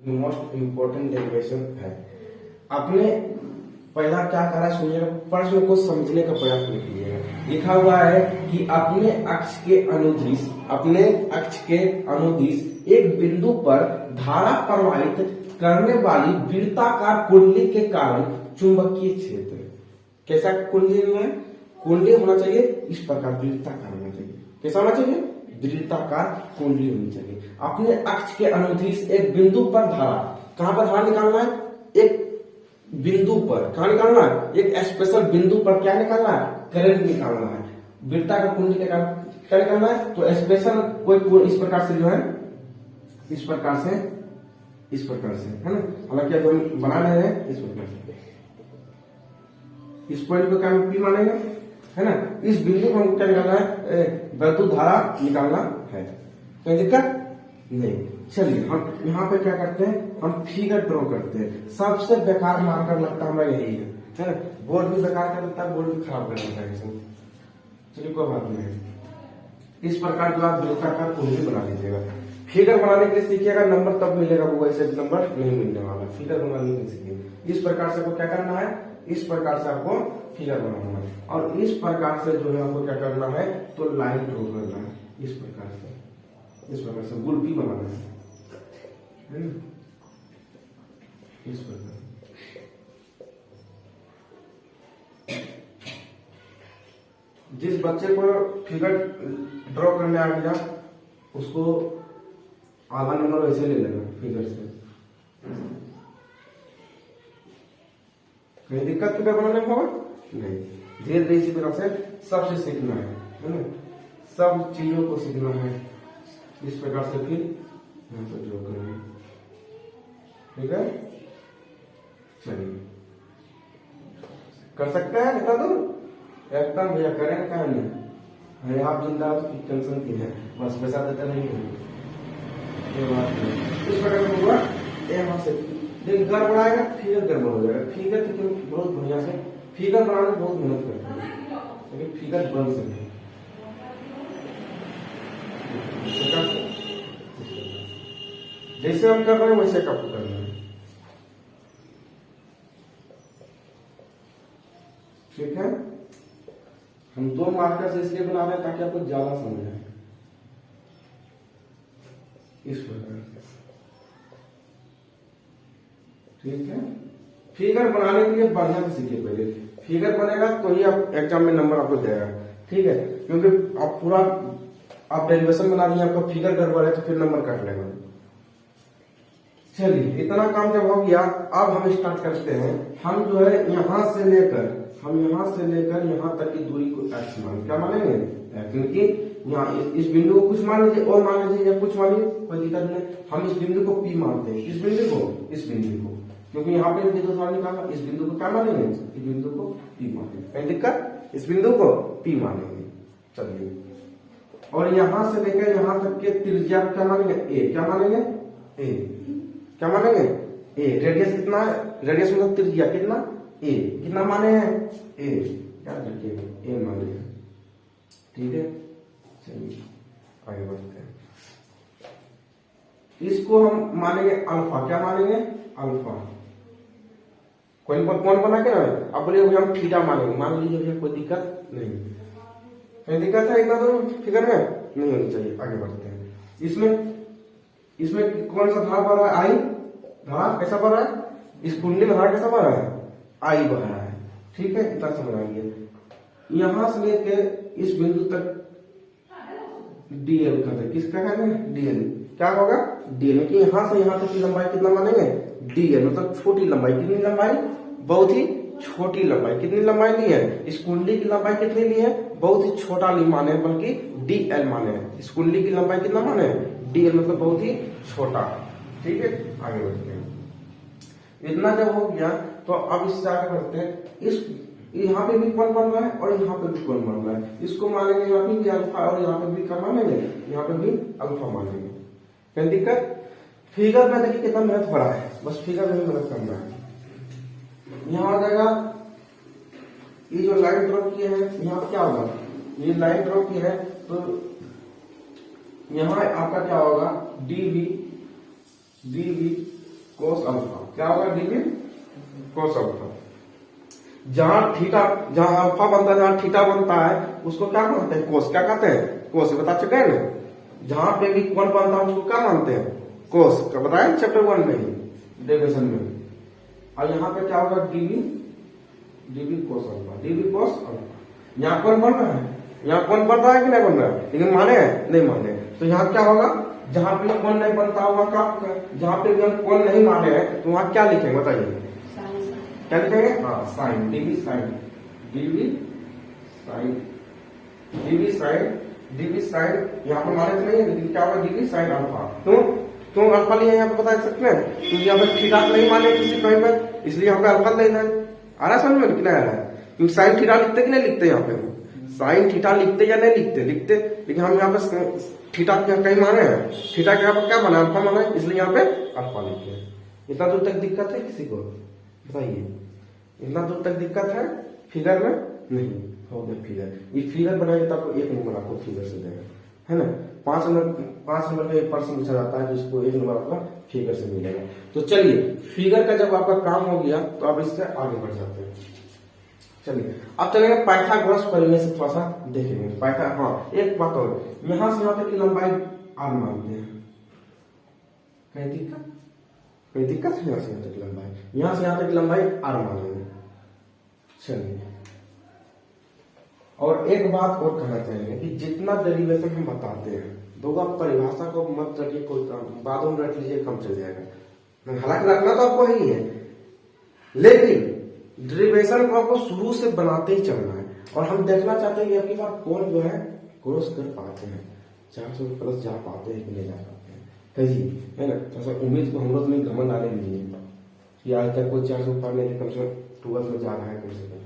Most important derivation है। आपने पहला क्या करा सुनिएगा, प्रश्न को समझने का प्रयास कीजिएगा। लिखा हुआ है कि अपने अक्ष के अनुदिश एक बिंदु पर धारा प्रवाहित करने वाली वृत्ताकार कुंडली के कारण चुंबकीय क्षेत्र, कैसा कुंडली में कुंडली होना चाहिए, इस प्रकार वृत्ताकार होना चाहिए। कैसा होना चाहिए, वृत्ताकार कुंडली होनी चाहिए। अपने अक्ष के अनुदिश एक बिंदु पर धारा, कहां पर धारा निकालना है, एक बिंदु पर, कहां निकालना है, एक स्पेशल बिंदु पर क्या निकालना है, करंट निकालना है। वृत्ताकार कुंडली के कारण क्या निकालना है, तो स्पेशल कोई इस प्रकार से जो है, इस प्रकार से है ना, हालांकि अब हम बना रहे हैं इस प्रकार से, इस पॉइंट पे क्या पी मानेंगे, है ना। इस बिंदु को हमको क्या निकालना है, वैद्युत धारा निकालना है। कोई दिक्कत नहीं। चलिए हम यहाँ पे क्या करते हैं, हम फिगर ड्रॉ करते हैं। सबसे बेकार मार्कर लगता है हमारा यही है ना। बोर्ड भी बेकार कर देता है, बोर्ड भी खराब कर देता है इसमें। चलिए कोई बात नहीं। इस प्रकार जो आप वृत्ताकार कुंडली बना लीजिएगा। फिगर बनाने के लिए सीखिएगा, नंबर तब मिलेगा, वो ऐसे नंबर नहीं मिलने वाला। फिगर बनाने के लिए सीखिए। इस प्रकार से आपको क्या करना है, इस प्रकार से आपको फिगर बनाना है, और इस प्रकार से जो है आपको क्या करना है, तो लाइन ड्रॉ करना है। इस प्रकार से गुलपी बनाना है ना? इस प्रकार जिस बच्चे को फिगर ड्रॉ करने आ गया उसको आधा नंबर वैसे ले लेना फिगर से। कहीं दिक्कत फिगर बनाने में होगा नहीं। धीरे धीरे इसी तरह से सबसे सीखना है ना, सब चीजों को सीखना है। इस प्रकार से फिर यहाँ पर ड्रॉ करेंगे, ठीक है। चलिए कर सकते हैं, बता दो एकदम भैया, करें क्या नहीं है, आप जिंदा हो तो टेंशन की है, बस पैसा देते नहीं है, ये बात नहीं। इस प्रकार से हुआ, यहाँ से दिन गड़बड़ाएगा, फिगर गड़बड़ हो जाएगा। फिगर तो बहुत बढ़िया से फिगर बनाने में बहुत मेहनत करते हैं, लेकिन फिगर बन सके जैसे हम कर रहे हैं वैसे आपको करना है, ठीक है। हम दो मार्कर से इसलिए बना रहे हैं ताकि आपको ज्यादा समझ आए। इस प्रकार से, ठीक है। फिगर बनाने के लिए बढ़िया से सीखिए। पहले फिगर बनेगा तो ही आप एग्जाम में नंबर आपको देगा, ठीक है। क्योंकि आप पूरा आप डेरिवेशन बना दिए, आपका फिगर गड़बड़ है तो फिर नंबर काट लेगा। चलिए इतना काम जब हो गया, अब हम स्टार्ट करते हैं। हम जो है यहां से लेकर यहाँ तक की दूरी को एक्स मान, क्या मानेंगे, क्योंकि यहाँ इस बिंदु को कुछ मान लीजिए और मान लीजिए या कुछ मान लीजिए, कोई दिक्कत नहीं। हम इस बिंदु को पी मानते हैं, इस बिंदु को, क्योंकि यहाँ पे बिंदु थोड़ा निकाला, इस बिंदु को क्या मानेंगे, इस बिंदु को पी मानेंगे। कहीं दिक्कत, इस बिंदु को पी मानेंगे। चलिए, और यहाँ से लेकर यहाँ तक के त्रिज्या क्या मानेंगे, ए, क्या मानेंगे, ए, क्या मानेंगे, ए। रेडियस कितना है, रेडियस मतलब त्रिज्या कितना, ए, कितना माने हैं, ए, याद रखिए ए माने हैं, ठीक है। चलिए आगे बढ़ते हैं। इसको हम मानेंगे अल्फा, क्या मानेंगे, अल्फा। कौन बना के ना, अब बोले हम थीटा मानेंगे, मान लीजिए, कोई दिक्कत नहीं, कोई दिक्कत है इतना तो फिगर में नहीं होनी चाहिए। आगे बढ़ते हैं। इसमें कौन सा धारा बढ़ रहा है, आई धारा कैसा बढ़ रहा है, इस कुंडली में धारा कैसा बढ़ रहा है, आई बढ़ रहा है, ठीक है। इतना समझ आइए। यहां से लेके इस बिंदु तक डीएल का, किसका कहेंगे, डीएल, क्या होगा, डीएल, कि यहां से यहां तक की लंबाई कितना मानेंगे, डीएल, मतलब छोटी लंबाई। कितनी लंबाई, बहुत ही छोटी लंबाई। कितनी लंबाई ली है, इस कुंडली की लंबाई कितनी ली है, बहुत ही छोटा नहीं माने, बल्कि डीएल माने हैं। इस कुंडली की लंबाई कितना माने, डीएल, मतलब बहुत ही छोटा, ठीक है। आगे बढ़ते हैं। इतना जब हो गया तो अब इससे आगे बढ़ते हैं। इस यहाँ पे भी कौन बन रहा है और यहाँ पे भी कौन बन रहा है, इसको मानेंगे यहाँ पे भी अल्फा, और यहाँ पे भी क्या मानेंगे, यहाँ पे भी अल्फा मानेंगे। क्या दिक्कत, फिगर में देखिए कितना मेहनत हो रहा है, बस फिगर में मेहनत करना है। यहाँ आ जाएगा, ये जो लाइन ड्रॉ किए हैं, यहाँ क्या होगा, ये लाइन ड्रॉ की है तो यहाँ आपका क्या होगा, डीवी कोस अल्फा। क्या होगा डीवी कोस अल्फा। जहां थीटा, जहां अल्फा बनता है, जहां थीटा बनता है उसको क्या मानते हैं? कोस। क्या कहते हैं? कोस। बता चुके हैं ना। जहां पे भी कोण बनता है उसको क्या मानते हैं? कोस। क्या बताया चैप्टर 1 में ही, डेरिवेशन में। और यहाँ पे क्या होगा? DV, DV cos alpha, DV cos alpha. यहाँ कौन बन रहा है? यहाँ कौन बन रहा है कि नहीं बन रहा है? लेकिन माने नहीं माने, तो यहाँ क्या होगा? जहां पे कौन नहीं बनता वहां का, जहां पे भी हम कौन नहीं माने हैं तो वहां क्या लिखेंगे बताइए? क्या लिखेंगे? हाँ, sine, DV sine, DV sine, DV sine, DV sine. यहाँ पर माने तो नहीं है, लेकिन क्या होगा? DV sine alpha. क्यों अल्फा लिया यहाँ पे बता सकते हैं? क्योंकि यहाँ पे थीटा नहीं माने किसी पॉइंट पर, इसलिए यहाँ पे अल्फा लेना है। आ रहा है समझ में? कितना आ रहा है? क्योंकि साइन थीटा लिखते कि नहीं लिखते? यहाँ पे साइन थीटा लिखते या नहीं लिखते? लिखते। लेकिन हम यहाँ पे थीटा कहीं माने हैं, थीटा के यहाँ पर क्या माना? अल्फा माना है, इसलिए यहाँ पे अल्फा लिखते हैं। इतना दूर तक दिक्कत है किसी को? बताइए, इतना दूर तक दिक्कत है फिगर में? नहीं हो गया फिगर। ये फिगर बनाइए तो आपको 1 नंबर आपको फिगर से देगा, है ना। 5 नंबर का 1% पूछा जाता है, जिसको 1 नंबर आपका फिगर से मिलेगा। तो चलिए, फिगर का जब आपका काम हो गया तो अब इससे आगे बढ़ जाते हैं। चलिए अब चलेंगे पाइथागोरस प्रमेय से थोड़ा सा देखेंगे। हाँ, एक बात और, यहां से यहां तक की लंबाई r मानते हैं। कहीं दिक्कत? कोई दिक्कत है? यहाँ से यहाँ तक लंबाई, यहाँ से यहाँ तक लंबाई r मानेंगे। चलिए, और एक बात और कहना चाहेंगे कि जितना डेरिवेशन हम बताते हैं, दो आप परिभाषा को मत रखिए, कोई काम बाद में रख लीजिए, कम चल जाएगा। हालांकि रखना तो आपको ही है, लेकिन डेरिवेशन को आपको शुरू से बनाते ही चलना है। और हम देखना चाहते हैं कि आपकी बार कौन जो है क्रॉस कर पाते हैं, 400 प्लस जा पाते हैं कि नहीं जा पाते हैं, कैसी है ना। तो उम्मीद को हम लोग में घमंड आने दीजिए कि आज तक कोई 400 पार नहीं, कम से कम 12 में जा रहा है, कम से कम।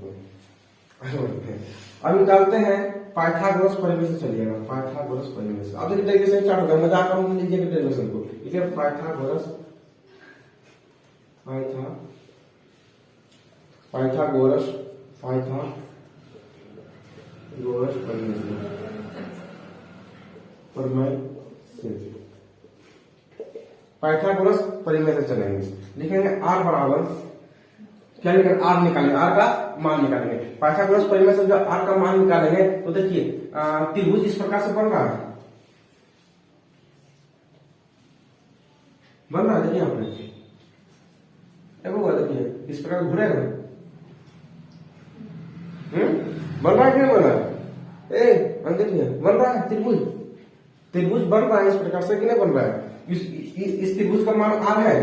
अब निकालते हैं पाइथागोरस प्रमेय से। चलिएगा पाइथागोरस प्रमेय से। अब डेरिवेशन स्टार्ट हो गया, मजाक कर लीजिए डेरिवेशन को। ठीक है, पाइथागोरस प्रमेय से चलेंगे। लिखेंगे r बराबर, क्या लिखेंगे? r निकालेंगे, r का मान निकालेंगे। पाइथागोरस प्रमेय से जब r का मान निकालेंगे तो देखिए त्रिभुज इस प्रकार से बन रहा है, देखिए आपने देखिए इस प्रकार घूरेगा, बन रहा है कि नहीं बन रहा है? देखिए बन रहा है त्रिभुज, त्रिभुज बन रहा है इस प्रकार से कि नहीं बन रहा है? इस त्रिभुज का मान r है,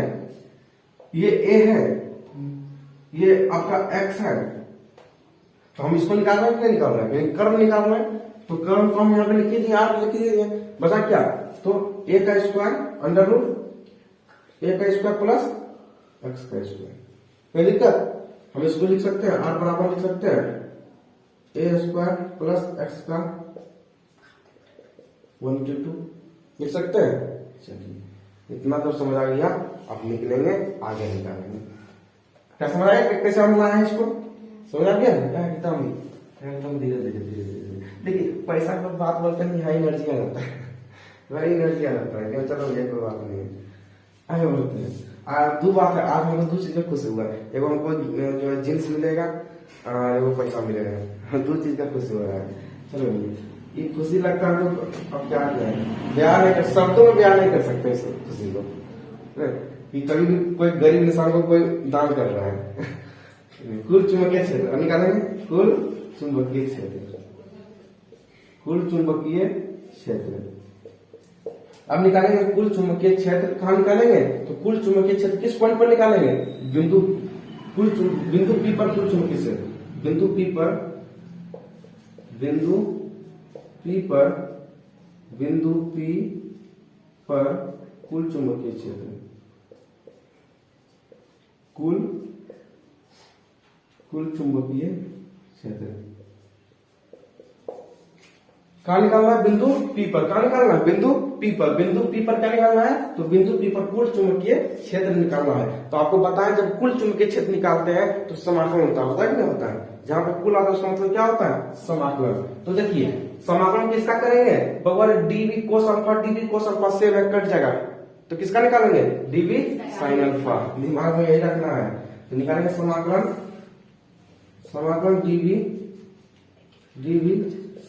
ये a है, ये आपका x है। तो हम इसको निकाल रहे हैं कि नहीं निकाल रहे हैं? कर्म निकाल रहे हैं, तो कर्म को हम यहाँ पे लिख दिए, r लिख दिए। बचा क्या? तो a का स्क्वायर अंडर रूट a का स्क्वायर प्लस x का स्क्वायर। कोई दिक्कत? हम इसको लिख सकते हैं, r बराबर लिख सकते हैं a स्क्वायर प्लस x का 1/2 लिख सकते हैं। चलिए, इतना तो समझ आ गया। अब निकलेंगे, आगे निकालेंगे। क्या समझ आया कैसे हम लाए हैं इसको? समझ आ गया? एकदम धीरे धीरे। देखिए, पैसा का बात बोलते हैं, हाई एनर्जी आ जाता है, वही एनर्जी आ जाता है। चलो ये कोई बात नहीं है, आगे बोलते हैं। दो बात है, आज हमको 2 चीज में खुश हुआ है। एगो हमको जो है जींस मिलेगा, एगो पैसा मिलेगा, 2 चीज का खुशी हो रहा है। चलो ये खुशी लगता है तो अब क्या करें, बयान नहीं कर, शब्दों में बयान नहीं कर सकते इस खुशी को। कि कभी भी कोई गरीब इंसान को कोई दान कर रहा है। कुल चुंबकीय क्षेत्र निकालेंगे, कुल चुंबकीय क्षेत्र, कुल चुंबकीय क्षेत्र। अब निकालेंगे कुल चुंबकीय क्षेत्र। कहाँ निकालेंगे? तो कुल चुंबकीय क्षेत्र किस पॉइंट पर निकालेंगे? बिंदु P पर कुल चुंबकीय क्षेत्र, बिंदु P पर कुल चुंबकीय क्षेत्र, कुल चुंबकीय क्षेत्र कहाँ निकालना है? बिंदु P पर। कहाँ निकालना है? बिंदु P पर। बिंदु P पर क्या निकालना है? तो बिंदु P पर कुल चुंबकीय क्षेत्र निकालना है। तो आपको बताएं, जब कुल चुंबकीय क्षेत्र निकालते हैं तो समाकलन होता है कि नहीं होता है? जहां पे कुल आता है उसका मतलब क्या होता है? समाकलन। तो देखिए, समाकलन किसका करेंगे? बगल dv cos alpha, dv cos alpha से कट जाएगा, तो किसका निकालेंगे, डीवी साइन अल्फा। दिमाग में यही रखना है। तो निकालेंगे समाकलन, समाकलन डीवी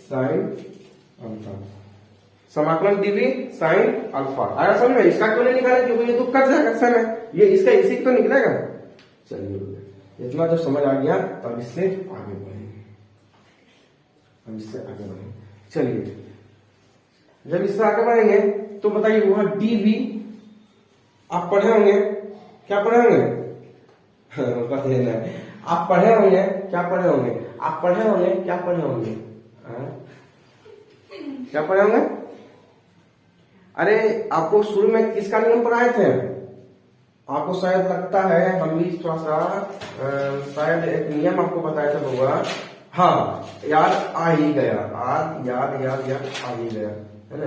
साइन अल्फा, समाकलन डीवी साइन अल्फा। आया समझ में? इसका क्यों नहीं निकाले, क्योंकि ये तो कट जाएगा समय, ये इसका इसी तो निकलेगा। चलिए इतना जब समझ आ गया तो अब इससे आगे बढ़ेंगे, अब इससे आगे बढ़ेंगे। चलिए जब इससे आगे बढ़ेंगे तो बताइए वहां डीवी आप पढ़े होंगे, क्या पढ़े होंगे? पता नहीं, आप पढ़े होंगे, क्या पढ़े होंगे? आप पढ़े होंगे, क्या पढ़े होंगे? क्या पढ़े होंगे? अरे आपको शुरू में किसका नियम पढ़ाए थे? आपको शायद लगता है हम भी थोड़ा सा शायद एक नियम आपको बताया था होगा। हाँ याद आ ही गया, याद आ ही गया, है ना।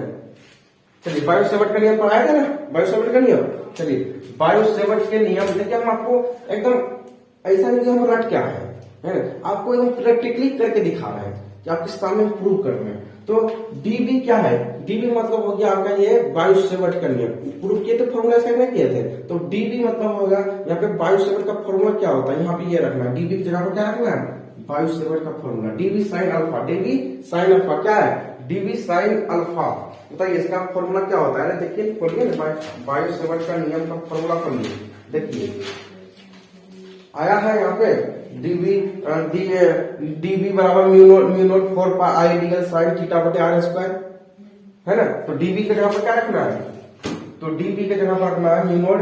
चलिए बायो सेवर्ट का नियम पढ़ाया था ना, बायो सेवर्ट का नियम। चलिए बायो सेवर्ट के नियम देखिए, हम आपको एकदम ऐसा नहीं कि हम रट क्या है ना, आपको एकदम प्रैक्टिकली करके दिखा रहे हैं कि आप किस सामने प्रूव कर रहे हैं। तो डीबी क्या है? डीबी मतलब हो गया आपका ये बायो सेवर्ट का नियम। प्रूफ किए थे, फॉर्मूला से नहीं किए थे। तो डीबी मतलब होगा यहाँ पे बायो सेवर्ट का फॉर्मूला क्या होता है, यहाँ पे ये रखना है। डीबी की जगह पर क्या रखना है? बायो सेवर्ट का formula DV sine alpha. DV sine alpha क्या है? DV sine alpha. बताइए इसका फॉर्मूला क्या होता है? देखिए खोलिए, बायो सेवर्ट का नियम का फॉर्मूला खोलिए, देखिए आया है यहाँ पे डीवी बराबर mu naught 4 pi I d l sine theta बटे आर स्क्वायर, है ना। तो डीवी के जगह पर क्या रखना है? तो डीवी के जगह पर रखना है म्यू नॉट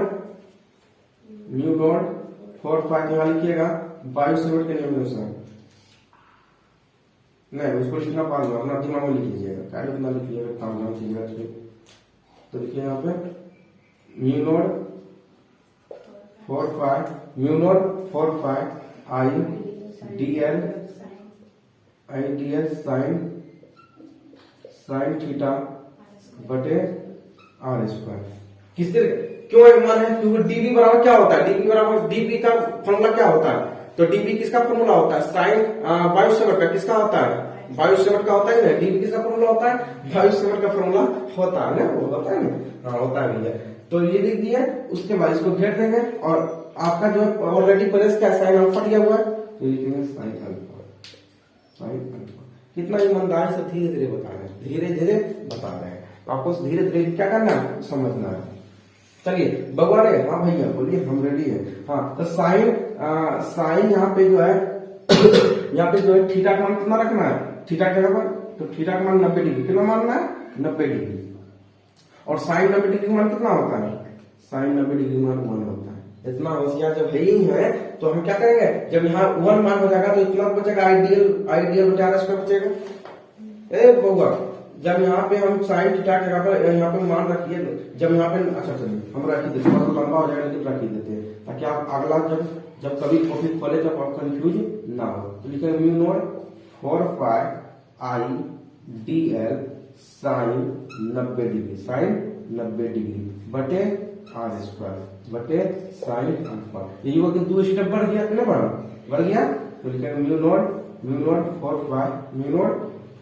4 पाई, यहाँ लिखिएगा बायो सेवर्ट के नियम के अनुसार। नहीं उसको लिखना पास अपना दिमाग में लिख लीजिएगा, कार्य कितना लिखिएगा, काम नाम कीजिएगा। तो देखिए यहाँ पे mu naught 4 pi I d l sine theta बटे आर स्क्वायर। किसके क्यों मान है? क्योंकि डीबी बराबर क्या होता है? डीबी बराबर डीबी का फॉर्मूला क्या होता है? तो डीबी किसका फॉर्मूला होता है? साइन बायो सेवर्ट का किसका होता है? बायो सेवर्ट का होता है ना। डीबी किसका फॉर्मूला होता है? बायो सेवर्ट का फॉर्मूला होता है ना, वो होता है ना, हाँ होता है भैया। तो ये लिख दिया, उसके बाद इसको घेर देंगे और आपका जो ऑलरेडी प्रेस क्या साइन अल्फा दिया हुआ है, तो लिखेंगे साइन अल्फा, साइन अल्फा। कितना ईमानदारी से धीरे धीरे बता रहे हैं, धीरे धीरे बता रहे हैं। तो आपको धीरे धीरे क्या करना है, समझना है। चलिए भगवान है, हाँ भैया बोलिए हम रेडी है। हाँ तो साइन यहाँ पे जो है यहाँ पे जो है थीटा का मान कितना रखना है? थीटा के बराबर, तो थीटा का मान 90 डिग्री कितना मानना है? 90 डिग्री। और साइन 90 डिग्री मान कितना होता है? साइन 90 डिग्री मान 1 होता है। इतना होशियार जब है ही है तो हम क्या करेंगे, जब यहाँ 1 मान हो जाएगा तो इतना बचेगा आइडियल बटे आर स्क्वायर बचेगा। ए बउआ जब यहाँ पे हम साइन थीटा के बराबर यहाँ पे मान रखिए, जब यहाँ पे अच्छा चलिए हम रख ही देते, थोड़ा लंबा हो जाएगा लेकिन रख ही देते हैं ताकि आप अगला जब कभी कॉपी खोले तब आप कंफ्यूज ना हो। तो लिखेंगे mu naught 4 pi I d l sine 90 degree, sine 90 degree बटे आर स्क्वायर बटे साइन अल्फा। यही वो 2 स्टेप बढ़ गया, कितना बढ़ गया? तो लिखेंगे mu naught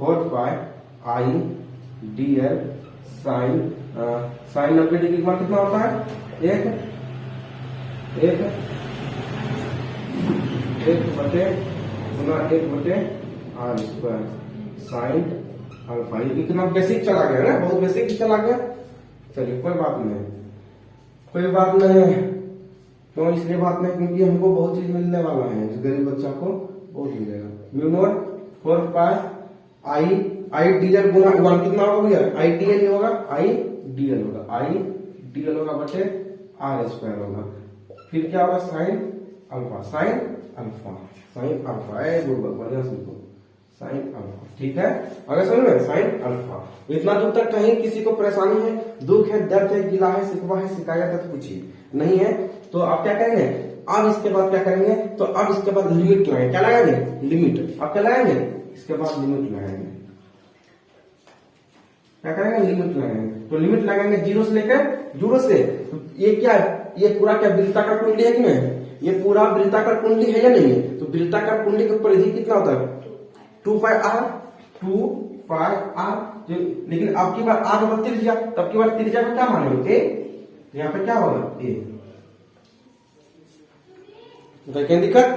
4 pi I d l sine 90 degree का कितना होता है? एक बटे आर स्क्वायर साइन अल्फा। ये कितना बेसिक चला गया ना, बहुत बेसिक चला गया। चलिए कोई बात नहीं, कोई बात नहीं। क्यों इसलिए बात नहीं? क्योंकि हमको बहुत चीज मिलने वाला है, गरीब बच्चा को बहुत मिलेगा। Mu naught 4 pi I DL गुना 1 कितना होगा भैया? आई डीएल होगा, आई डीएल होगा बटे आर स्क्वायर होगा। फिर क्या होगा? साइन अल्फा, साइन अल्फा बढ़िया सुनको, साइन अल्फा। ठीक है, अगर समझ में साइन अल्फा। इतना दूर तक कहीं किसी को परेशानी है, दुख है, दर्द है, गिला है, शिकवा है, शिकायत है तो पूछिए। नहीं है तो आप क्या करेंगे? अब इसके बाद क्या करेंगे? तो अब इसके बाद लिमिट लगाएंगे। क्या लगाएंगे? लिमिट। आप क्या लगाएंगे? इसके बाद लिमिट लगाएंगे। क्या करेंगे? लिमिट लगाएंगे। तो लिमिट लगाएंगे 0 से लेकर 0 से, तो ये क्या है? ये पूरा क्या वृत्ताकार कुंडली है कि नहीं? ये पूरा वृत्ताकार कुंडली है या नहीं है? तो वृत्ताकार कुंडली का परिधि कितना होता है? 2 पाई आर। लेकिन अब की बार आर होगा त्रिज्या, तब की बार त्रिज्या को क्या मानेंगे? यहाँ पे क्या होगा ए। तो क्या दिक्कत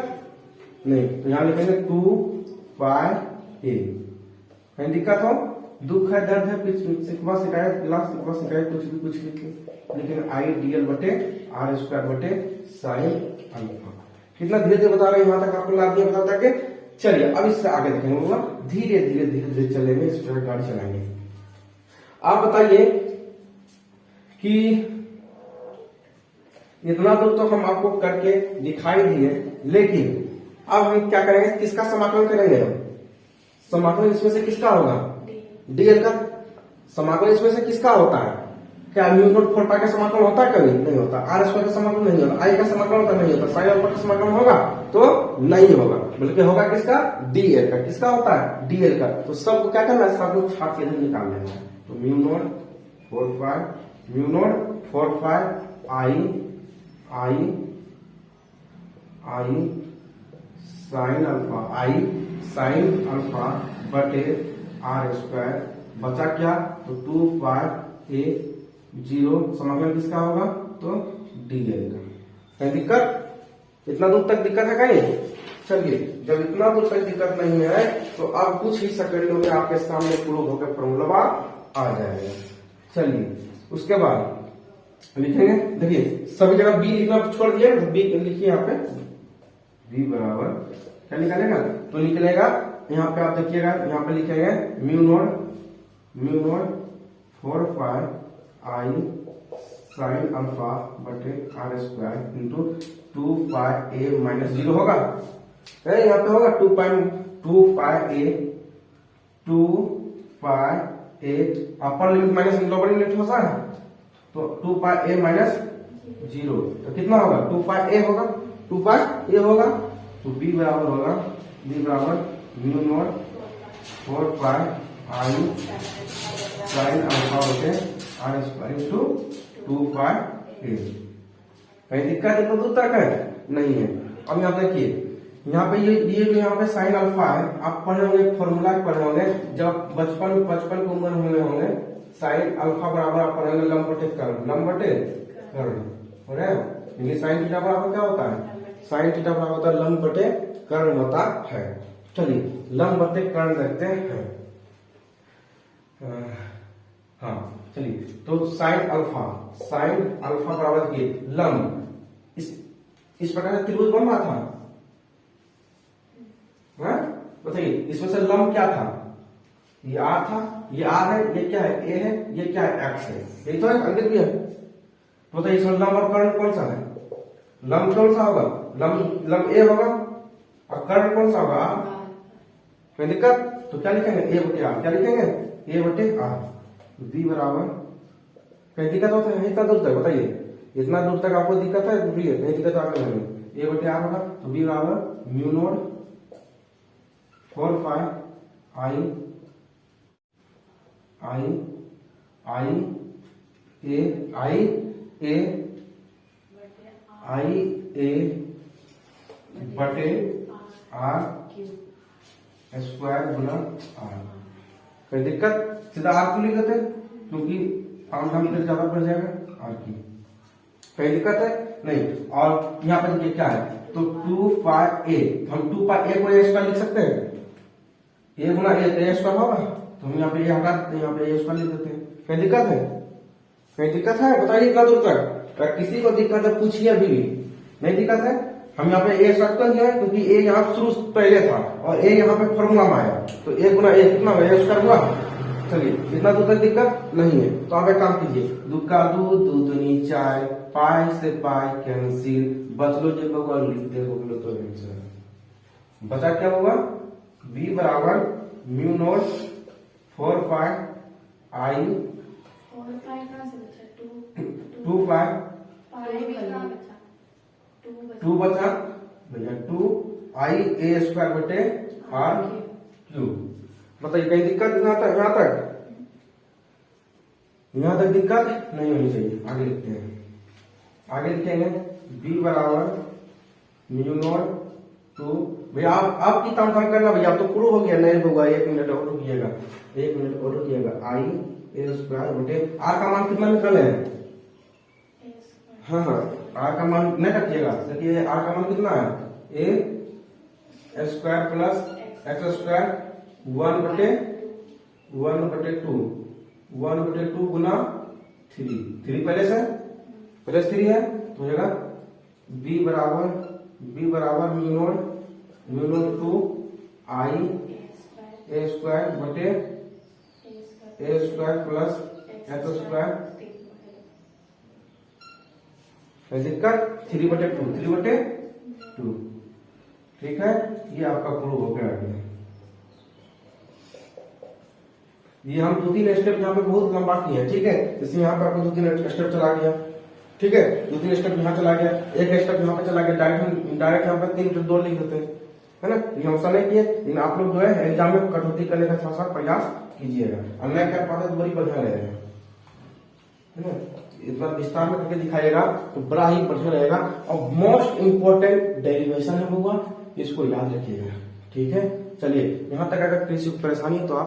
नहीं, तो यहाँ लिखेंगे 2π a। कहीं दिक्कत हो, दुख है, दर्द है, शिकवा शिकायत, गिलास शिकवा शिकायत, कुछ भी लेकिन आई dl बटे आर स्क्वायर बटे साइन अल्फा। कितना धीरे धीरे बता रहे हैं, यहाँ तक आपको ला दिया बता के। चलिए अब इससे आगे देखेंगे, वो धीरे धीरे धीरे धीरे चलेंगे, इस तरह गाड़ी चलाएंगे। आप बताइए कि इतना दूर तो हम आपको करके दिखाई दिए, लेकिन अब हम क्या करेंगे, किसका समाकलन करेंगे। समाकलन इसमें से किसका होगा, डीएल का। समाकलन इसमें से किसका होता है, क्या म्यू नॉट 4π का समाकलन होता है, कभी नहीं होता। आर स्क्वायर का समाकलन नहीं होता, आई का समाकलन होता नहीं होता, साइन अल्फा का समाकलन होगा तो नहीं होगा, बल्कि होगा किसका, डीएल का। किसका होता है, डीएल का। तो सबको क्या करना है, सबको छाट के इधर निकाल लेना है। तो mu naught 4π I sine alpha, I sine alpha बटे आर स्क्वायर, बचा क्या, तो 2π a 0, समाकलन किसका होगा, तो डीएल का। कहीं दिक्कत, इतना दूर तक दिक्कत है कहीं। चलिए जब इतना दूर तक दिक्कत नहीं है तो अब कुछ ही सेकंडों में आपके सामने प्रूव होकर फॉर्मूला आ जाएगा। चलिए उसके बाद लिखेंगे, देखिए सभी जगह बी लिखना छोड़ दिए, बी लिखिए यहाँ पे, बी बराबर क्या निकलेगा, तो निकलेगा यहाँ पे, आप देखिएगा यहाँ पे लिखेंगे mu naught 4π I sine alpha बटे R square into 2π a minus 0 होगा, यहाँ पे होगा 2π a upper limit minus lower limit होता है, तो 2π a माइनस 0, तो कितना होगा, 2π a होगा, 2π a होगा, तो b बराबर होगा, b बराबर mu naught 4π I sine alpha बटे आर स्क्वायर इंटू 2π a। कहीं दिक्कत है, तो दूर तक है नहीं है। अब यहाँ देखिए, यहाँ पे ये जो यहाँ पे साइन अल्फा है, आप पढ़े होंगे, फॉर्मूला पढ़े होंगे, जब बचपन की उम्र होंगे, साइन अल्फा बराबर आप पढ़ेंगे लंब बटे कर्ण, हो साइन थीटा बराबर क्या होता है, साइन थीटा बराबर होता है लंब बटे कर्ण होता है। चलिए लंब बटे कर्ण देखते हैं। हाँ चलिए, तो साइन अल्फा बराबर के लंब, इस प्रकार से त्रिभुज बन रहा था, बताइए इसमें से लंब क्या था, ये आर था, ये आर है, ये क्या है, ए है, ये क्या है, एक्स है, यही तो है, अंकित भी है। तो बताइए इसमें लंब और कर्ण कौन सा है, लंब कौन सा होगा, लंब ए होगा, और कर्ण कौन सा होगा, आर। कोई दिक्कत, तो क्या लिखेंगे, ए बटे आर, क्या लिखेंगे, ए बटे आर। बी बराबर, कहीं दिक्कत होता है इतना दूर तक, बताइए इतना दूर तक आपको दिक्कत है, कहीं दिक्कत आगे नहीं, ए बटे आर होगा, तो बी बराबर म्यू नॉट 4π आई ए बटे आर स्क्वायर गुना आर। कोई दिक्कत, सीधा आर क्यों लिख देते, क्योंकि आम इधर ज्यादा बढ़ जाएगा आर की। कोई दिक्कत है नहीं। और यहाँ पर देखिए क्या है, तो 2π a, हम 2π a को a स्क्वायर लिख सकते हैं, ए गुना ए स्क्वायर होगा, तो हम यहाँ पे ये हटा देते हैं, यहाँ पे ए स्क्वायर लिख देते हैं। कहीं दिक्कत है, कहीं दिक्कत है, बताइए इतना दूर तक। अगर किसी को दिक्कत है पूछिए, अभी भी नहीं दिक्कत है। हम यहाँ पे ए स्क्वायर कर दिया है, क्योंकि ए यहाँ शुरू पहले था और ए यहाँ पे फॉर्मूला में आया, तो ए गुना ए कितना हुआ, ए स्क्वायर हुआ। चलिए इतना दूर तक दिक्कत नहीं है, तो आप एक काम कीजिए, दूध का दूध, दूधनी चाय, पाई से पाई कैंसिल, बचलो जो बगल लिखते हो तो आंसर बचा क्या होगा, बी बराबर म्यू नॉट 4π आई 2π 2 बचा भैया 2 आई ए स्क्वायर बटे आर क्यूब। बताइए कहीं दिक्कत, यहाँ तक दिक्कत नहीं होनी चाहिए। आगे लिखते हैं, आगे लिखेंगे बी बराबर म्यू नॉट 2, भैया आपकी काम करना भैया, आप तो प्रूव हो गया, नहीं होगा, 1 मिनट और रुकिएगा, 1 मिनट और रुकिएगा। आई ए स्क्वायर बटे आर का मान कितना निकले हैं, हाँ हाँ, आर का मान नहीं रखिएगा। देखिए आर का मान कितना है, ए स्क्वायर प्लस एक्स स्क्वायर 1/2 गुना 3 पहले से 3 है तो हो जाएगा बी बराबर म्यू नॉट 2 आई ए स्क्वायर बटे ए स्क्वायर प्लस एक्स स्क्वायर दिक्कत 3/2। ठीक है, ये आपका प्रूव हो गया। ये हम 2-3 स्टेप यहाँ पे बहुत लंबा किए हैं। ठीक है, जैसे यहाँ पे आपको 2-3 स्टेप चला गया। ठीक है, 2-3 स्टेप यहाँ चला गया, एक स्टेप यहाँ पे चला गया, डायरेक्ट यहाँ पे 3-2 लिख देते हैं, है ना। ये हमसे नहीं किए, लेकिन आप लोग जो है एग्जाम में कटौती करने का थोड़ा सा प्रयास कीजिएगा। और नहीं कर पाते तो बड़ी बढ़िया रहेगा, है ना। इतना विस्तार में करके दिखाएगा तो बड़ा ही बढ़िया रहेगा। और मोस्ट इंपोर्टेंट डेरिवेशन है हुआ, इसको याद रखिएगा। ठीक है, चलिए यहाँ तक अगर किसी परेशानी तो आप